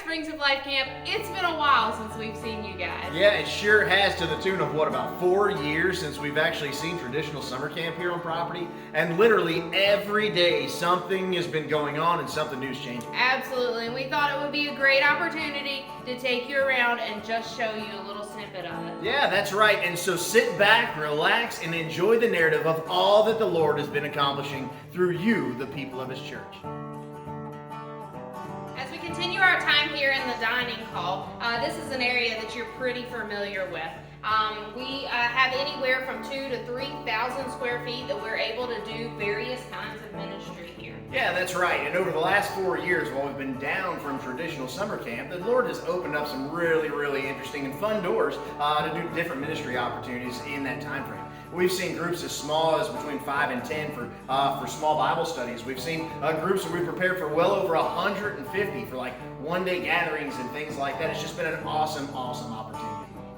Springs of Life Camp, it's been a while since we've seen you guys. Yeah, it sure has, to the tune of what, about 4 years since we've actually seen traditional summer camp here on property. And literally every day something has been going on and something new's changing. Absolutely, and we thought it would be a great opportunity to take you around and just show you a little snippet of it. Yeah, that's right. And so sit back, relax, and enjoy the narrative of all that the Lord has been accomplishing through you, the people of His church. As we continue our time here in the dining hall, this is an area that you're pretty familiar with. We have anywhere from 2,000 to 3,000 square feet that we're able to do various kinds of ministry here. Yeah, that's right. And over the last 4 years, while we've been down from traditional summer camp, the Lord has opened up some really interesting and fun doors to do different ministry opportunities in that time frame. We've seen groups as small as between 5 and 10 for small Bible studies. We've seen groups that we prepared for well over 150 for like one-day gatherings and things like that. It's just been an awesome opportunity.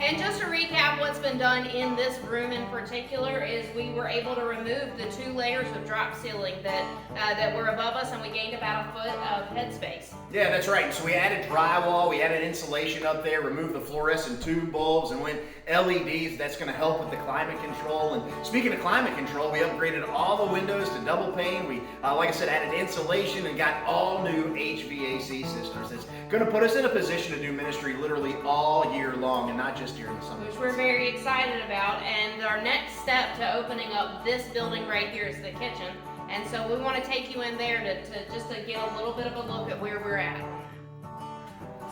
And just to recap what's been done in this room in particular is we were able to remove the 2 layers of drop ceiling that were above us, and we gained about a foot of headspace. Yeah, that's right. So we added drywall, we added insulation up there, removed the fluorescent tube bulbs, and went LEDs. That's going to help with the climate control. And speaking of climate control, we upgraded all the windows to double pane. We, like I said, added insulation and got all new HVAC systems. That's going to put us in a position to do ministry literally all year long and not just during the summer. Which we're very excited about. And our next step to opening up this building right here is the kitchen. And so we want to take you in there to get a little bit of a look at where we're at.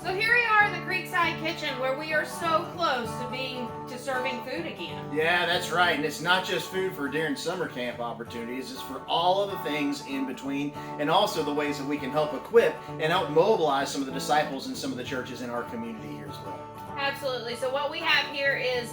So here we are in the Creekside kitchen, where we are so close to serving food again. Yeah, that's right. And it's not just food for during summer camp opportunities. It's for all of the things in between, and also the ways that we can help equip and help mobilize some of the disciples in some of the churches in our community here as well. Absolutely. So what we have here is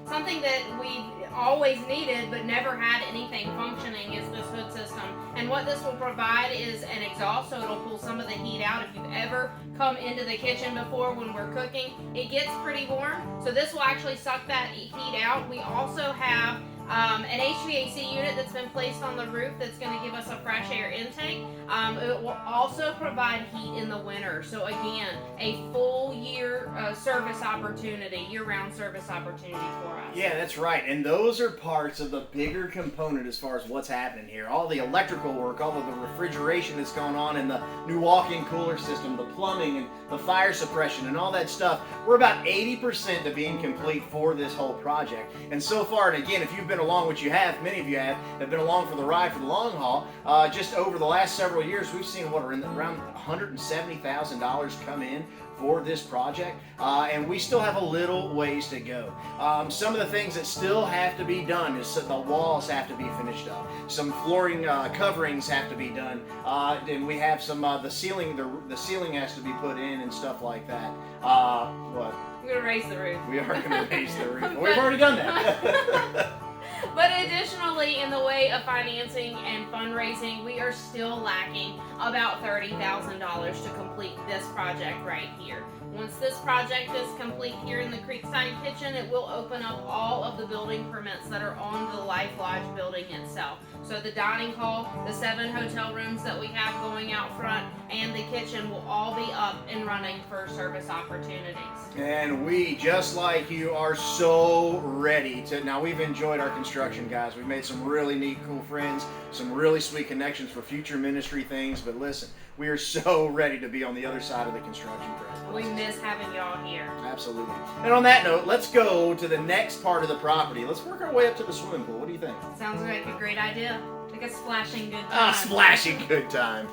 something that we always needed but never had anything functioning, is this hood system. And what this will provide is an exhaust, so it'll pull some of the heat out. If you've ever come into the kitchen before when we're cooking, it gets pretty warm. So this will actually suck that heat out. We also have an HVAC unit that's been placed on the roof that's going to give us a fresh air intake. It will also provide heat in the winter. So again, a full year service opportunity, year-round service opportunity for us. Yeah, that's right. And those are parts of the bigger component as far as what's happening here. All the electrical work, all of the refrigeration that's going on, and the new walk-in cooler system, the plumbing and the fire suppression and all that stuff. We're about 80% to being complete for this whole project. And so far, and again, if you've been along, which you have, many of you have been along for the ride for the long haul, just over the last several years, we've seen around $170,000 come in for this project, and we still have a little ways to go. Some of the things that still have to be done is the walls have to be finished up. Some flooring coverings have to be done, and we have some the ceiling has to be put in and stuff like that. What? We're gonna raise the roof. We are gonna raise the roof. We've already done that. But additionally, in the way of financing and fundraising, we are still lacking about $30,000 to complete this project right here. Once this project is complete here in the Creekside kitchen, it will open up all of the building permits that are on the Life Lodge building itself. So the dining hall, the 7 hotel rooms that we have going out front, and the kitchen will all be up and running for service opportunities. And we, just like you, are so ready to. Now, we've enjoyed our construction, guys. We've made some really neat, cool friends, some really sweet connections for future ministry things. But listen, we are so ready to be on the other side of the construction process. We miss having y'all here. Absolutely. And on that note, let's go to the next part of the property. Let's work our way up to the swimming pool. What do you think? Sounds like a great idea. Like a splashing good time. Ah, splashing good time.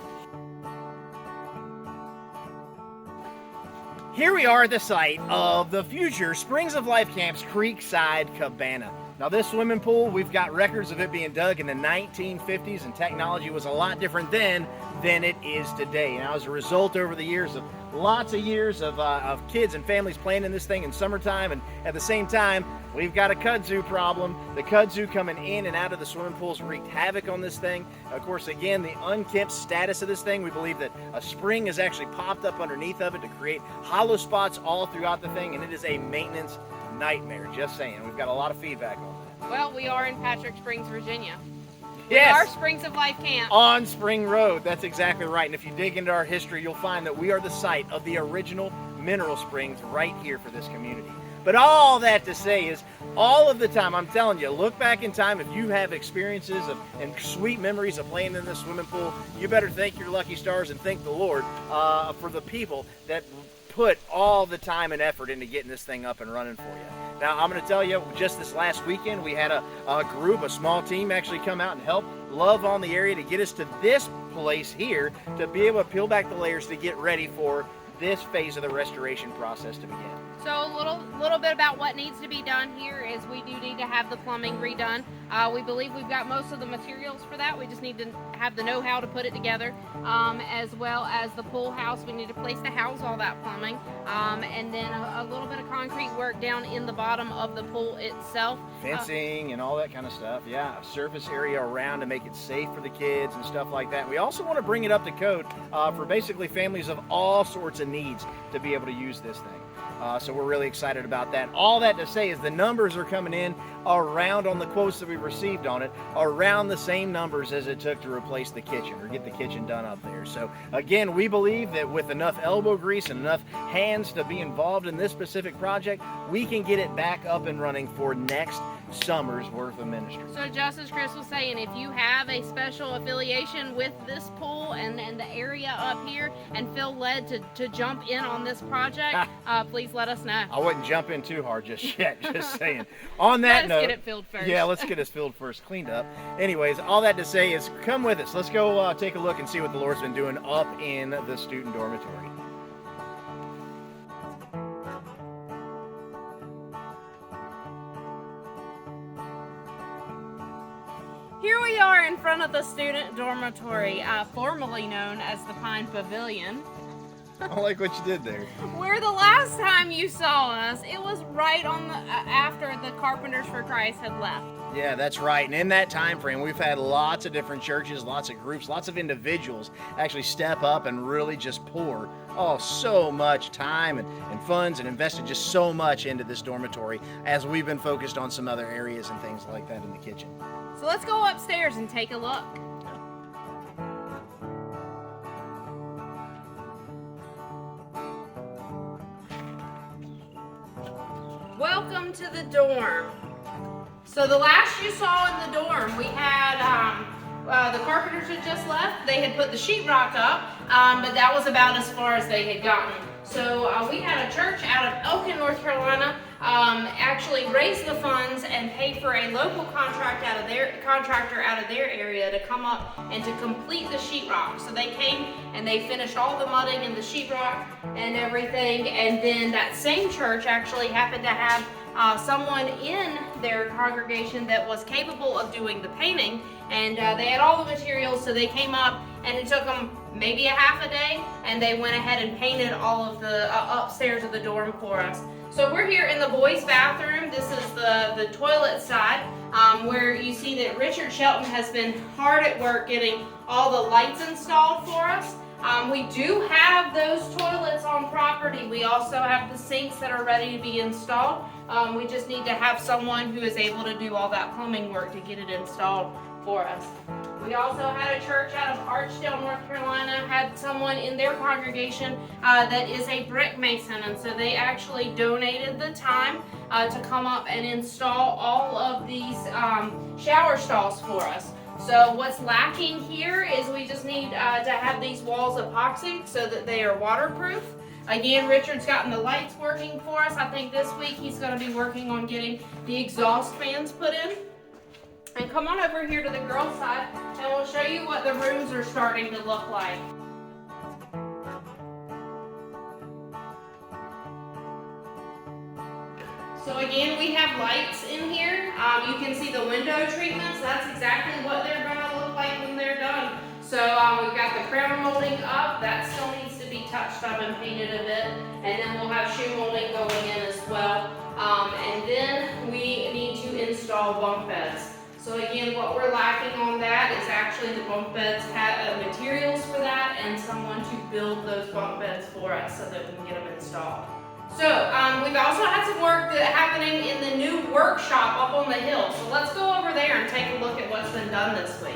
Here we are at the site of the future Springs of Life Camp's Creekside Cabana. Now, this swimming pool, we've got records of it being dug in the 1950s, and technology was a lot different then than it is today. Now, as a result, over the years of lots of years of kids and families playing in this thing in summertime, and at the same time, we've got a kudzu problem. The kudzu coming in and out of the swimming pools wreaked havoc on this thing. Of course, again, the unkempt status of this thing, we believe that a spring has actually popped up underneath of it to create hollow spots all throughout the thing, and it is a maintenance nightmare. Just saying. We've got a lot of feedback on that. Well, we are in Patrick Springs, Virginia. Yes. Our Springs of Life camp. On Spring Road. That's exactly right. And if you dig into our history, you'll find that we are the site of the original mineral springs right here for this community. But all that to say is, all of the time, I'm telling you, look back in time. If you have experiences and sweet memories of playing in this swimming pool, you better thank your lucky stars and thank the Lord for the people that put all the time and effort into getting this thing up and running for you. Now, I'm going to tell you, just this last weekend, we had a group, a small team actually come out and help love on the area to get us to this place here to be able to peel back the layers to get ready for this phase of the restoration process to begin. So a little bit about what needs to be done here is we do need to have the plumbing redone. We believe we've got most of the materials for that. We just need to have the know-how to put it together, as well as the pool house. We need a place to house all that plumbing, and then a little bit of concrete work down in the bottom of the pool itself. Fencing and all that kind of stuff. Yeah, a surface area around to make it safe for the kids and stuff like that. We also want to bring it up to code for basically families of all sorts of needs to be able to use this thing. So we're really excited about that. All that to say is the numbers are coming in around, on the quotes that we received on it, around the same numbers as it took to replace the kitchen or get the kitchen done up there. So again, we believe that with enough elbow grease and enough hands to be involved in this specific project, we can get it back up and running for next summer's worth of ministry. So just as Chris was saying, if you have a special affiliation with this pool and the area up here and feel led to jump in on this project, please let us know. I wouldn't jump in too hard just yet, just saying. On that note, let's get it filled first. Yeah, let's get us filled first, cleaned up. Anyways, all that to say is come with us. Let's go take a look and see what the Lord's been doing up in the student dormitory. Here we are in front of the student dormitory, formerly known as the Pine Pavilion. I like what you did there. Where the last time you saw us, it was right on the after the Carpenters for Christ had left. Yeah, that's right. And in that time frame, we've had lots of different churches, lots of groups, lots of individuals actually step up and really just pour so much time and funds and invested just so much into this dormitory as we've been focused on some other areas and things like that in the kitchen. So let's go upstairs and take a look. Welcome to the dorm. So the last you saw in the dorm, we had the carpenters had just left. They had put the sheetrock up, but that was about as far as they had gotten. So we had a church out of Elkin, North Carolina, actually raise the funds and pay for a local contractor out of their area to come up and to complete the sheetrock. So they came and they finished all the mudding and the sheetrock and everything. And then that same church actually happened to have someone in their congregation that was capable of doing the painting, and they had all the materials, so they came up and it took them maybe a half a day, and they went ahead and painted all of the upstairs of the dorm for us. So we're here in the boys' bathroom. This is the toilet side, where you see that Richard Shelton has been hard at work getting all the lights installed for us. We do have those toilets on property. We also have the sinks that are ready to be installed. We just need to have someone who is able to do all that plumbing work to get it installed for us. We also had a church out of Archdale, North Carolina, had someone in their congregation that is a brick mason, and so they actually donated the time to come up and install all of these shower stalls for us. So what's lacking here is we just need to have these walls epoxied so that they are waterproof. Again, Richard's gotten the lights working for us. I think this week he's going to be working on getting the exhaust fans put in. And come on over here to the girls' side and we'll show you what the rooms are starting to look like. So again, we have lights in here. You can see the window treatments. That's exactly what they're going to look like when they're done. So we've got the crown molding up. That still needs to be touched up and painted a bit. And then we'll have shoe molding going in as well. And then we need to install bunk beds. So again, what we're lacking on that is actually the bunk beds have materials for that and someone to build those bunk beds for us so that we can get them installed. So we've also had some work happening in the new workshop up on the hill. So let's go over there and take a look at what's been done this week.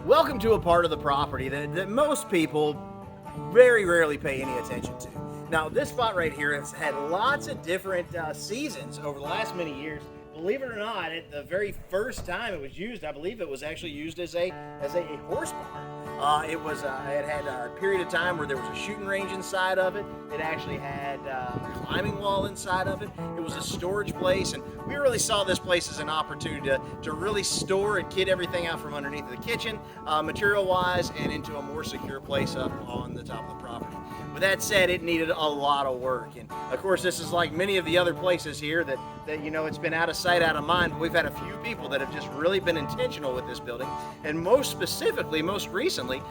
Welcome to a part of the property that most people very rarely pay any attention to. Now, this spot right here has had lots of different seasons over the last many years. Believe it or not, at the very first time it was used, I believe it was actually used as a horse barn. It had a period of time where there was a shooting range inside of it. It actually had a climbing wall inside of it. It was a storage place, and we really saw this place as an opportunity to really store and kit everything out from underneath the kitchen, material-wise, and into a more secure place up on the top of the property. With that said, it needed a lot of work, and of course this is like many of the other places here that it's been out of sight, out of mind, but we've had a few people that have just really been intentional with this building. And most specifically, most recently,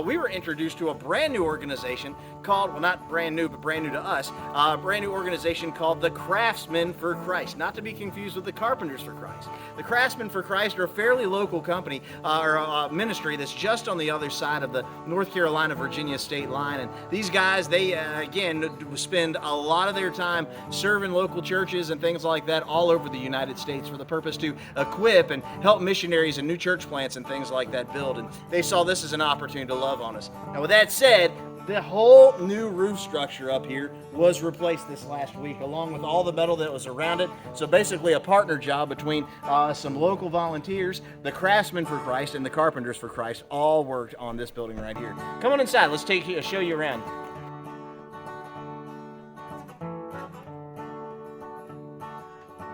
we were introduced to a brand new organization called, well, not brand new, but brand new to us, a brand new organization called the Craftsmen for Christ, not to be confused with the Carpenters for Christ. The Craftsmen for Christ are a fairly local company or ministry that's just on the other side of the North Carolina-Virginia state line. And these guys, they again spend a lot of their time serving local churches and things like that all over the United States for the purpose to equip and help missionaries and new church plants and things like that build. And they saw this as an opportunity to love on us. Now, with that said, the whole new roof structure up here was replaced this last week, along with all the metal that was around it. So basically a partner job between some local volunteers, the Craftsmen for Christ, and the Carpenters for Christ all worked on this building right here. Come on inside. Let's show you around.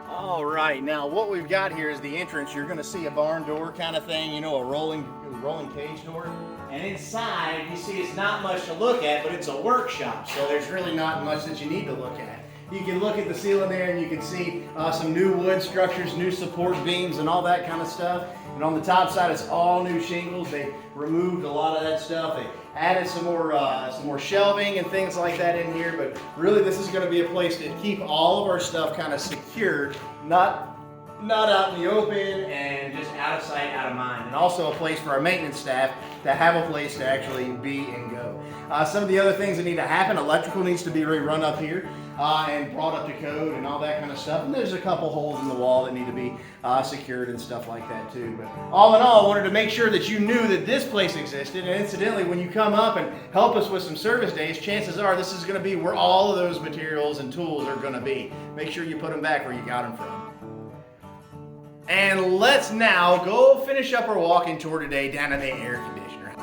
All right, now what we've got here is the entrance. You're going to see a barn door kind of thing, a rolling cage door. And inside, you see it's not much to look at, but it's a workshop, so there's really not much that you need to look at. You can look at the ceiling there and you can see some new wood structures, new support beams, and all that kind of stuff. And on the top side, it's all new shingles. They removed a lot of that stuff. They added some more shelving and things like that in here. But really, this is going to be a place to keep all of our stuff kind of secured, not out in the open and just out of sight, out of mind. And also a place for our maintenance staff to have a place to actually be and go. Some of the other things that need to happen, electrical needs to be rerun up here and brought up to code and all that kind of stuff. And there's a couple holes in the wall that need to be secured and stuff like that too. But all in all, I wanted to make sure that you knew that this place existed. And incidentally, when you come up and help us with some service days, chances are this is going to be where all of those materials and tools are going to be. Make sure you put them back where you got them from. And let's now go finish up our walking tour today down in the air conditioner.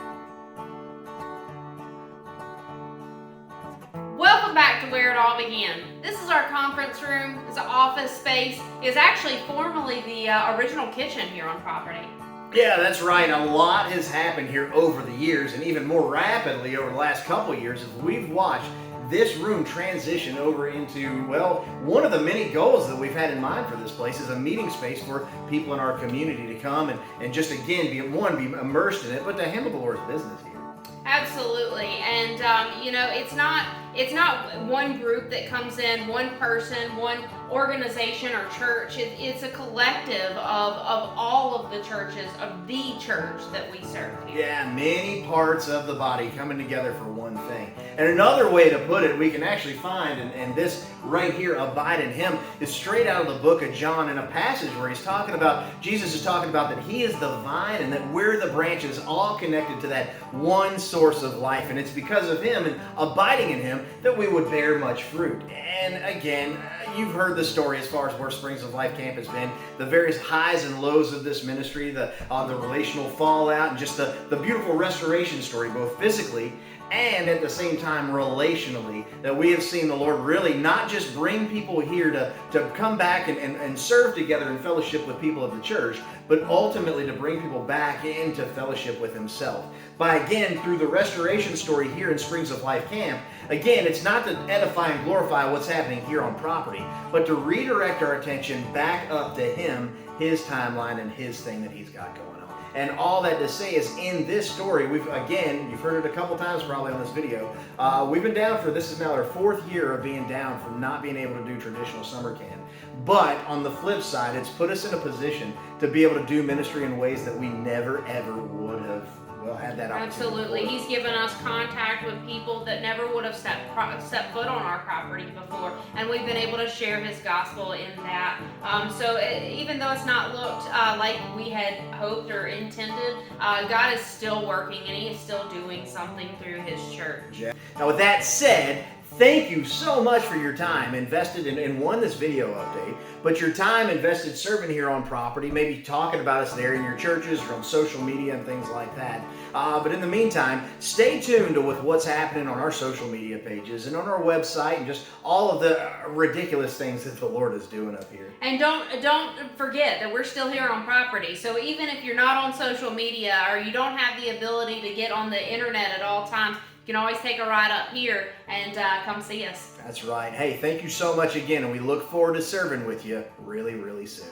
Welcome back to where it all began. This is our conference room. It's an office space. It's actually formerly the original kitchen here on property. Yeah, that's right. A lot has happened here over the years, and even more rapidly over the last couple of years as we've watched this room transition over into, well, one of the many goals that we've had in mind for this place is a meeting space for people in our community to come and just again be immersed in it, but to handle the Lord's business here. Absolutely, and it's not one group that comes in, one person, one organization or church. It's a collective of all of the churches, of the church that we serve here. Yeah, many parts of the body coming together for one thing. And another way to put it, we can actually find, and this right here, abide in Him, is straight out of the book of John in a passage where Jesus is talking about that He is the vine and that we're the branches, all connected to that one source of life. And it's because of Him and abiding in Him that we would bear much fruit. And again, you've heard the story as far as where Springs of Life Camp has been, the various highs and lows of this ministry, the relational fallout, and just the beautiful restoration story, both physically and at the same time relationally, that we have seen the Lord really not just bring people here to come back and serve together in fellowship with people of the church, but ultimately to bring people back into fellowship with Himself. By again, through the restoration story here in Springs of Life Camp, again, it's not to edify and glorify what's happening here on property, but to redirect our attention back up to Him, His timeline, and His thing that He's got going on. And all that to say is, in this story, you've heard it a couple times probably on this video, we've been down this is now our 4th year of being down from not being able to do traditional summer camp. But on the flip side, it's put us in a position to be able to do ministry in ways that we never ever would have had that opportunity. Absolutely. before. He's given us contact with people that never would have set foot on our property before, and we've been able to share his gospel in that. Even though it's not looked like we had hoped or intended, God is still working, and he is still doing something through his church. Yeah. Now with that said, thank you so much for your time invested in this video update, but your time invested serving here on property, maybe talking about us there in your churches or on social media and things like that. But in the meantime, stay tuned with what's happening on our social media pages and on our website and just all of the ridiculous things that the Lord is doing up here. And don't forget that we're still here on property. So even if you're not on social media or you don't have the ability to get on the internet at all times, you can always take a ride up here and come see us. That's right. Hey, thank you so much again, and we look forward to serving with you really, really soon.